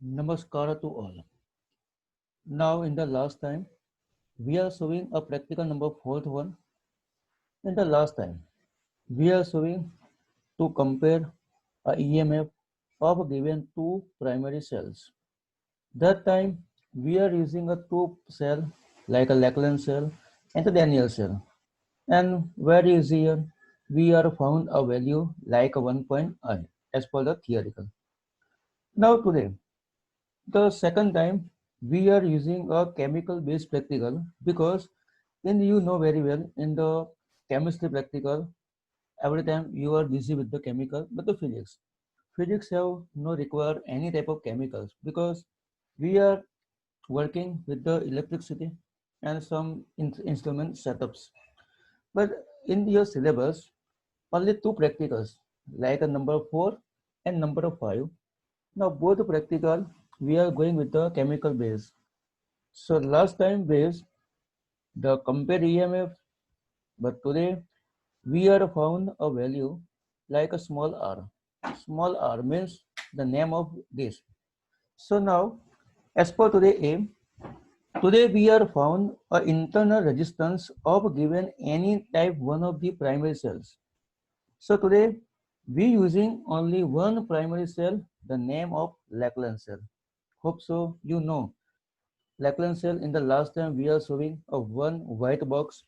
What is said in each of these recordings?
Namaskara to all. Now, in the last time, we are showing a practical number fourth one. In the last time, we are showing to compare a EMF of given two primary cells. That time, we are using a two cell like a Lackland cell and a Daniel cell. And where is here? We are found a value like a 1.8 as per the theoretical. Now today, the second time we are using a chemical based practical because then you know very well in the chemistry practical every time you are busy with the chemical but the physics have no require any type of chemicals because we are working with the electricity and some instrument setups, but in your syllabus only two practicals like a number 4 and number 5. Now both practical we are going with the chemical base. So last time base the compare EMF, but today we are found a value like a small r. Small r means the name of this. So now, as per today aim, today we are found a internal resistance of given any type one of the primary cells. So today we using only one primary cell, the name of Lackland cell. Hope so you know. Lackland cell in the last time we are showing a one white box,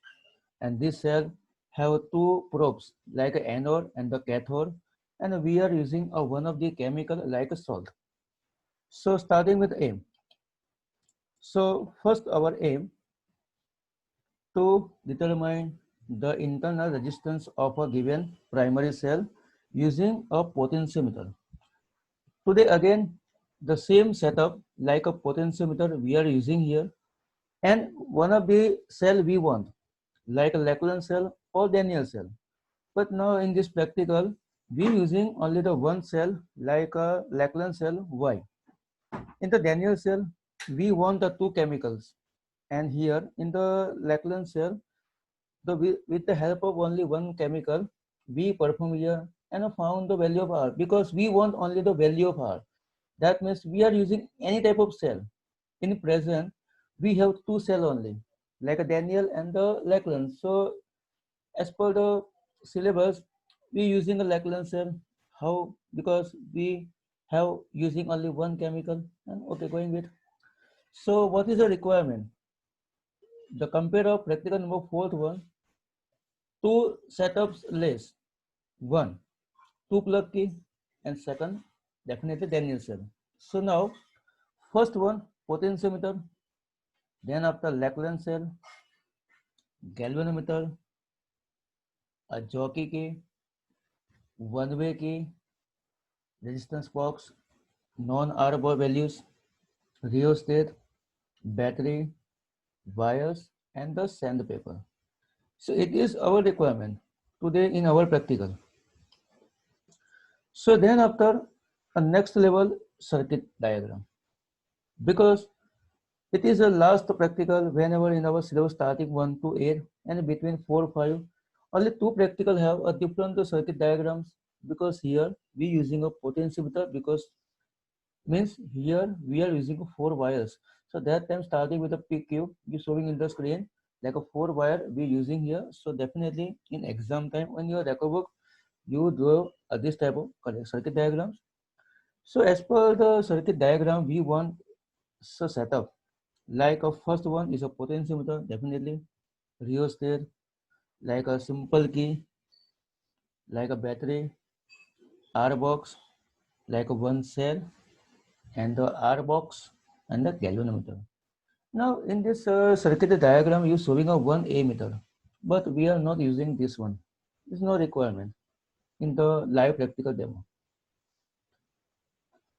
and this cell have two probes like a anode and the cathode, and we are using a one of the chemical like a salt. So starting with aim. So first our aim to determine the internal resistance of a given primary cell using a potentiometer. Today again the same setup like a potentiometer we are using here, and one of the cell we want like a Lacullin cell or Daniel cell. But now in this practical, we using only the one cell like a Lackland cell. Why? In the Daniel cell, we want the two chemicals, and here in the Lackland cell, with the help of only one chemical, we perform here and found the value of R because we want only the value of R. That means we are using any type of cell. In present, we have two cell only, like a Daniel and the Lackland. So as per the syllabus, we using a Lackland cell. How? Because we have using only one chemical. And okay, going with. So what is the requirement? The compare of practical number fourth one, two setups less. One, two plug key, and second, definitely Daniel cell. So now, first one, potentiometer, then after Lackland cell, galvanometer, a jockey key, one way key, resistance box, non-R values, rheostat, battery, wires, and the sandpaper. So it is our requirement today in our practical. So then after a next level circuit diagram, because it is a last practical whenever in our syllabus starting 1 to 8 and between 4 5 only two practical have a different circuit diagrams, because here we using a potentiometer because means here we are using four wires. So that time starting with a PQ you showing in the screen like a four wire we using here. So definitely in exam time when your record book you draw this type of circuit diagrams. So as per the circuit diagram we want a setup like a first one is a potentiometer, definitely rheostat, like a simple key, like a battery, R box, like a one cell, and the R box and the galvanometer. Now in this circuit diagram you showing a one ammeter, but we are not using this one. There is no requirement in the live practical demo.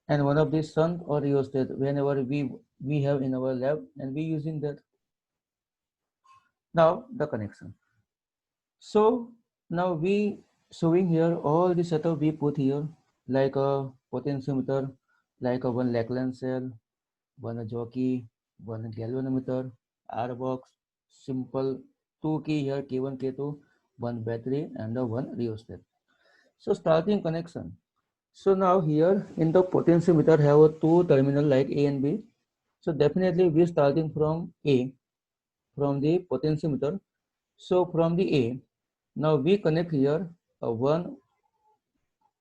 And one of the shunt or rheostat whenever we have in our lab and we using that. Now the connection. So now we showing here all the setup we put here like a potentiometer, like a one Lackland cell, one jockey, one galvanometer, R box, simple two key here K1, K2, one battery and the one rheostat. So starting connection. So now here in the potentiometer have a two terminal like A and B. So definitely we starting from A, from the potentiometer. So from the A, now we connect here a 1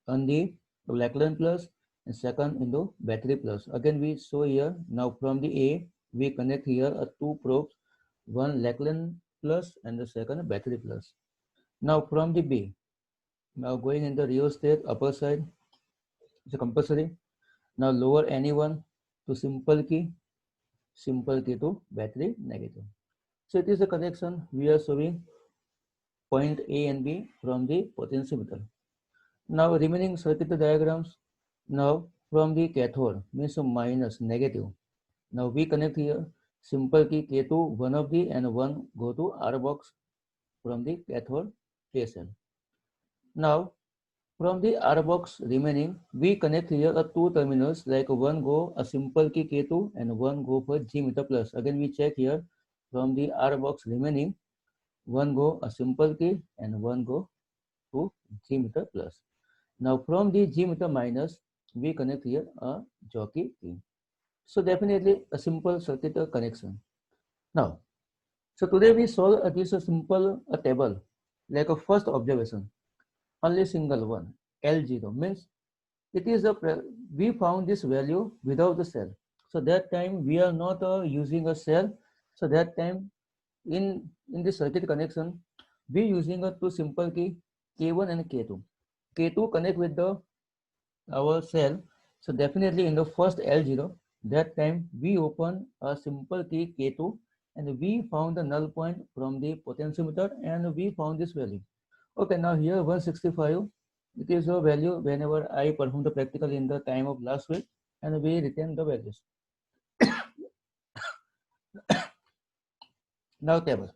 on the Lackland plus and second into battery plus. Again we show here now from the A we connect here a two probes, one Lackland plus and the second battery plus. Now from the B, now going in the rheostat upper side, it's a compulsory. Now lower anyone to simple key to battery negative. So it is a connection we are showing point A and B from the potentiometer. Now remaining circuit diagrams. Now from the cathode means minus negative. Now we connect here simple key K2 one of the and one go to R box from the cathode K cell. Now from the R box remaining we connect here a two terminals like one go a simple key K2 and one go for G meter plus. Again we check here from the R box remaining one go a simple key and one go to G meter plus. Now from the G meter minus, we connect here a jockey key. So definitely a simple circuit connection. Now, so today we solve this simple table like a first observation. Only single one L0 means it is we found this value without the cell. So that time we are not using a cell. So that time in the circuit connection we using a two simple key K1 and K2. K2 connect with the our cell. So definitely in the first L0, that time we open a simple key K2 and we found the null point from the potentiometer and we found this value. Okay, now here 165, it is a value whenever I perform the practical in the time of last week and we retain the values. Now table.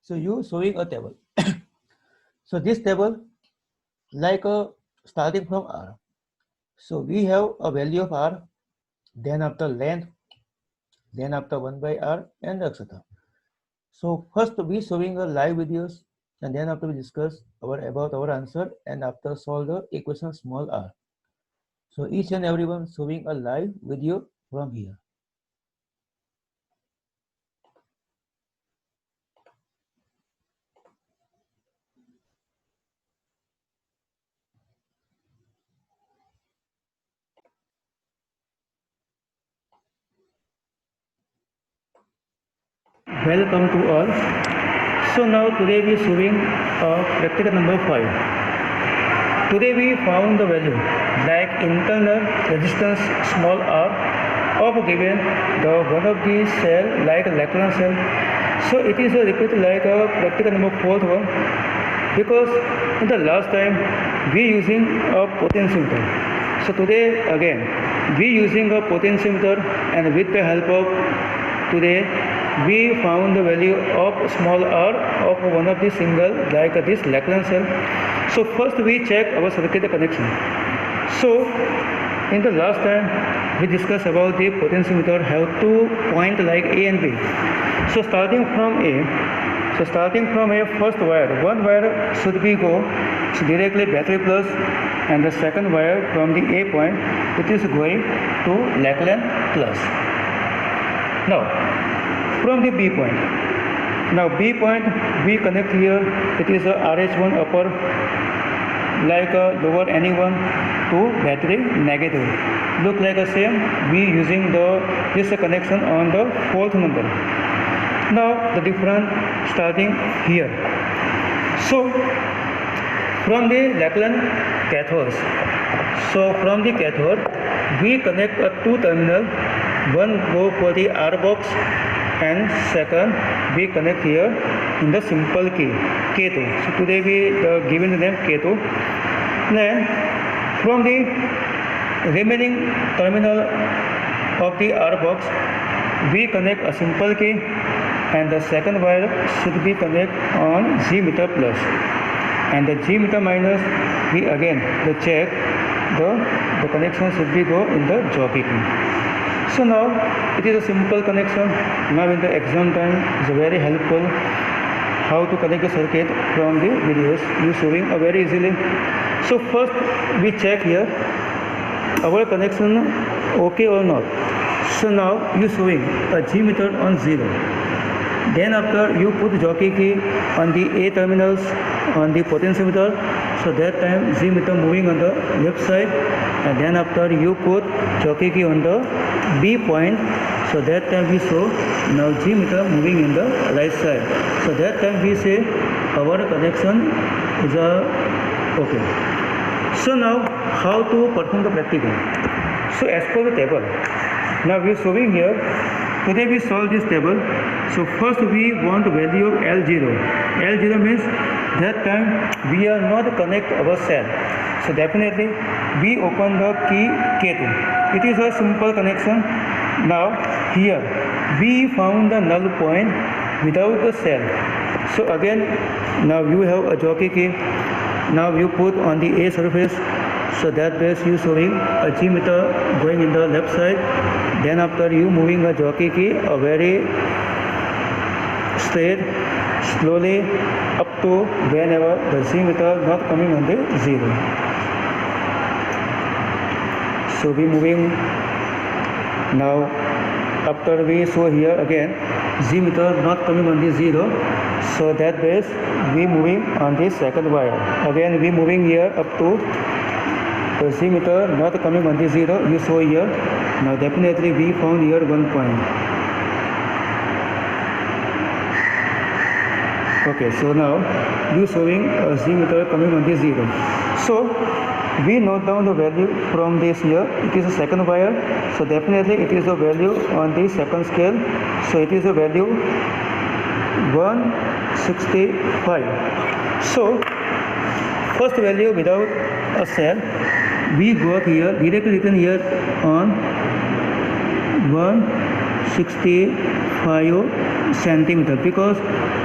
So you showing a table. So this table like a starting from R. So we have a value of R, then after length, then after 1 by R and etc. So first we showing a live videos and then after we discuss about our answer and after solve the equation small r. So each and everyone showing a live video from here. Welcome to all. So now today we showing practical number 5. Today we found the value like internal resistance small r of given the one of the cell like Lackland cell. So it is a repeat like a practical number 4th one because in the last time we using a potentiometer. So today again we using a potentiometer and with the help of today we found the value of small r of one of the single like this Lackland cell. So first we check our circuit connection. So in the last time we discussed about the potentiometer have two points like A and B. So starting from A, first wire, one wire should be go directly battery plus and the second wire from the A point it is going to Lackland plus. Now from the B point. Now B point we connect here, it is a RH1 upper like a lower anyone to battery negative. Look like the same, we using this connection on the 4th number. Now the difference starting here. So from the Lackland cathodes. So from the cathode we connect a two terminal, one go for the R box and second we connect here in the simple key K2. So today we given the name K2. Then from the remaining terminal of the R box we connect a simple key and the second wire should be connect on G meter plus and the G meter minus we again the check the connection should be go in the jockey key. So now it is a simple connection. Now in the exam time it's very helpful how to connect the circuit from the videos you showing very easily. So first we check here our connection okay or not. So now you showing a G meter on 0. Then after you put jockey key on the A terminals on the potentiometer, so that time G meter moving on the left side, and then after you put jockey key on the B point, so that time we show now G meter moving in the right side. So that time we say our connection is okay. So now how to perform the practical? So as per the table, now we are showing here. Today we solve this table. So first we want value of L0. L0 means that time we are not connect our cell. So definitely we open the key K2. It is a simple connection. Now here we found the null point without the cell. So again now you have a jockey key. Now you put on the A surface. So that base you showing a G meter going in the left side. Then after you moving a jockey key a very straight, slowly up to whenever the G meter not coming on the 0. So we moving now. After we show here again G meter not coming on the 0. So that base we moving on the second wire. Again we moving here up to the G meter not coming on the 0, you show here. Now definitely we found here 1 point. Okay, so now you showing a G meter coming on the 0. So we note down the value from this here. It is a second wire, so definitely it is a value on the second scale. So it is a value 165. So first value without a cell we got here directly written here on 165 centimeter, because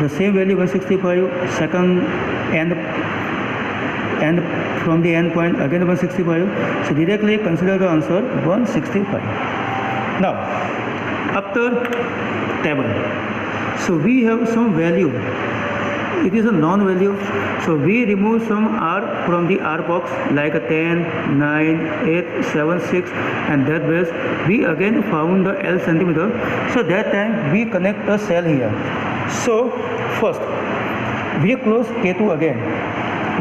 the same value 165 second and from the end point again 165. So directly consider the answer 165. Now after table, so we have some value. It is a non-value, so we remove some R from the R box like a 10, 9, 8, 7, 6, and that base we again found the L centimeter. So that time we connect the cell here. So first we close K2 again.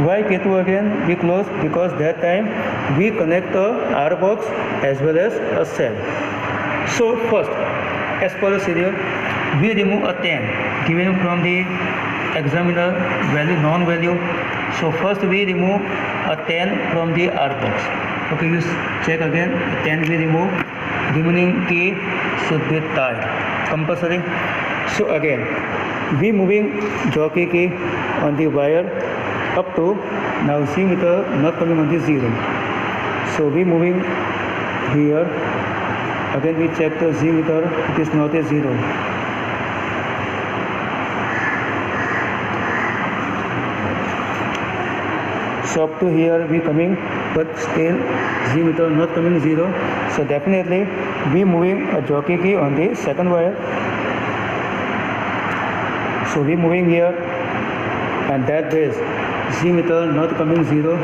Why K2 again we close? Because that time we connect the R box as well as a cell. So first, as per the serial, we remove a 10 given from the examiner value, non-value. So first we remove a 10 from the R box. Okay, you check again. 10 we remove. Remaining key should be tied compulsory. So again we moving jockey key on the wire up to now G meter not coming on the 0. So we moving here. Again we check the G meter. It is not a 0. So up to here we coming, but still G meter not coming 0. So definitely we moving a jockey key on the second wire. So we moving here, and that base G meter not coming 0.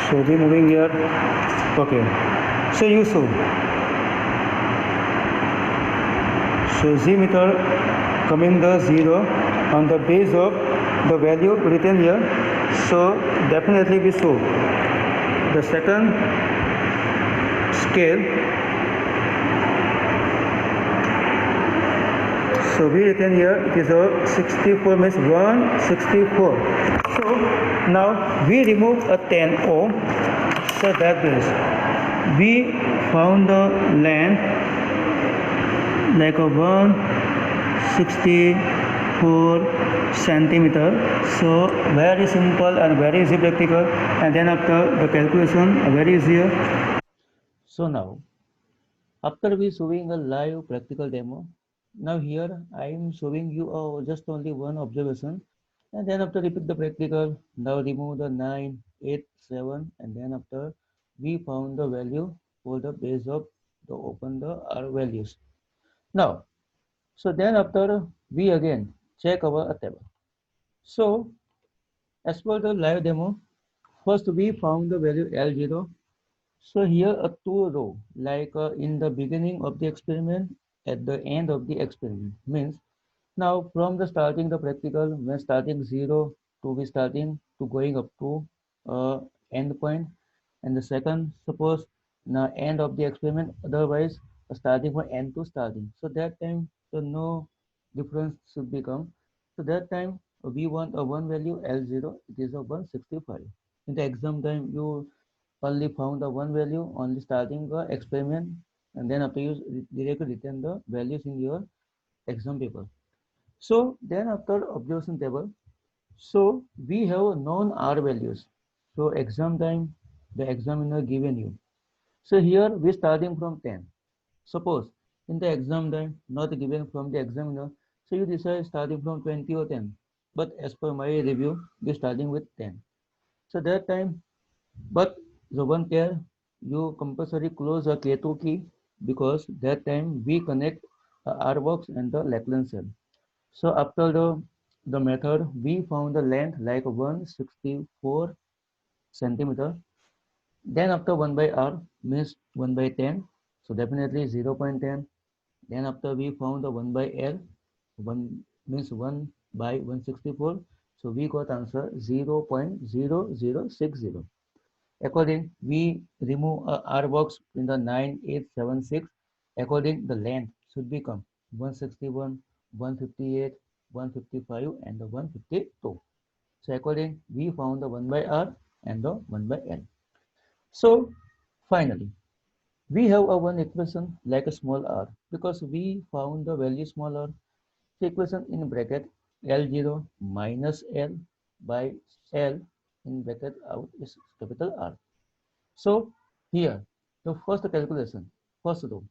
So we moving here. Okay. So you show. So G meter coming the 0 on the base of the value written here. So definitely we show the second scale. So we written here it is a 64 means 164. So now we remove a 10 ohm. So that means we found the length like a 164 centimeter. So very simple and very easy practical, and then after the calculation very easier. So now after we showing a live practical demo, now here I am showing you just only one observation, and then after repeat the practical. Now remove the 9, 8, 7, and then after we found the value for the base of the open the R values. Now so then after we again check our table. So as per the live demo, first we found the value L0. So here a two row, like in the beginning of the experiment, at the end of the experiment. Means now from the starting the practical, when starting 0 to be starting to going up to end point, and the second suppose now end of the experiment, otherwise starting from end to starting. So that time so no difference should become. So that time we want a one value L0, it is a 165. In the exam time you only found the one value only starting the experiment, and then after you directly return the values in your exam paper. So then after observation table, so we have known R values. So exam time, the examiner given you. So here we starting from 10. Suppose in the exam time not given from the examiner, so you decide starting from 20 or 10. But as per my review, we starting with 10. So that time, but the one care you compulsory close a K2 key, because that time we connect R box and the Lachlan cell. So after the method, we found the length like 164 centimeter. Then after 1 by R means 1 by 10. So definitely 0.10. Then after we found the 1 by L, 1 means 1 by 164. So we got answer 0.0060. According, we remove a R box in the 9876. According, the length should become 161, 158, 155, and the 152. So according, we found the 1 by R and the 1 by L. So finally, we have a one equation like a small r, because we found the value small r. The equation in bracket L0 minus L by L in bracket out is capital R. So here, the first calculation, first row.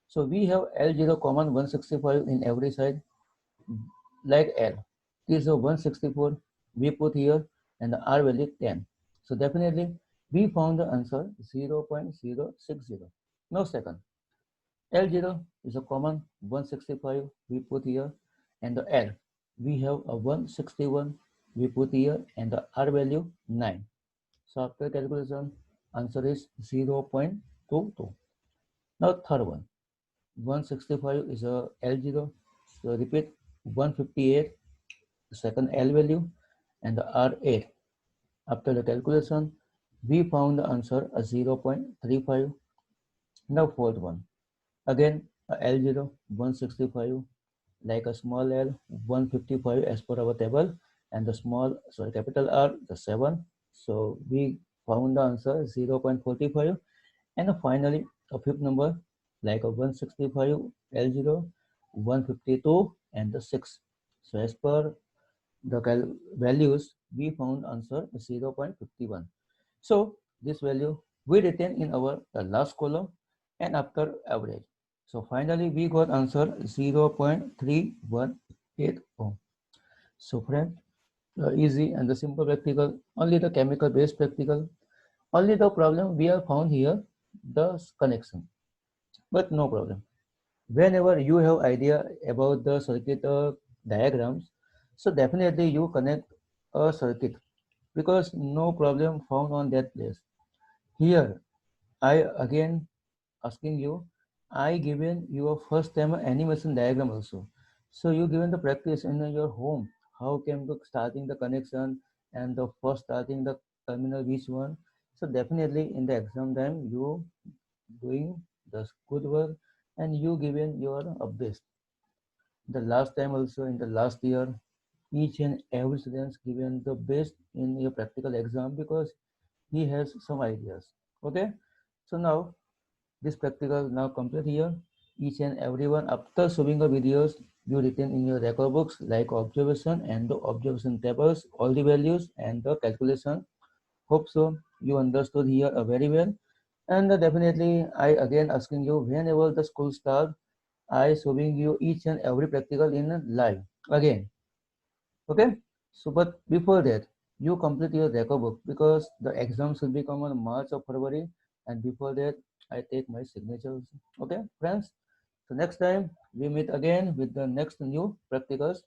So we have L0 common 165 in every side, like L. This is a 164 we put here, and the R value 10. So definitely we found the answer 0.060. Now second, L0 is a common 165 we put here, and the L we have a 161 we put here, and the R value 9. So after calculation, answer is 0.22. Now third one, 165 is a L0. So repeat 158, the second L value, and the R8. After the calculation, we found the answer as 0.35. Now fourth one, again a L0, 165, like a small L, 155 as per our table, and the small, sorry, capital R, the 7. So we found the answer 0.45. And finally, a fifth number like a 165 L0, 152, and the 6. So as per the values, we found answer 0.51. So this value we retain in our last column and after average. So finally, we got answer 0.3180. So friend, easy and the simple practical, only the chemical based practical. Only the problem we have found here, the connection. But no problem. Whenever you have idea about the circuit diagrams, so definitely you connect a circuit, because no problem found on that place. Here, I again asking you, I given you a first time animation diagram also. So you given the practice in your home. How came to starting the connection and the first starting the terminal which one. So definitely in the exam time you doing the good work and you given your best. The last time also in the last year, each and every student given the best in your practical exam, because he has some ideas. Okay, so now this practical now complete here. Each and everyone after showing the videos, you written in your record books like observation and the observation tables, all the values and the calculation. Hope so you understood here very well. And definitely I again asking you, whenever the school start, I showing you each and every practical in live again. Okay. So but before that, you complete your record book, because the exam should become on March or February, and before that I take my signatures. Okay, friends. So next time we meet again with the next new practicals.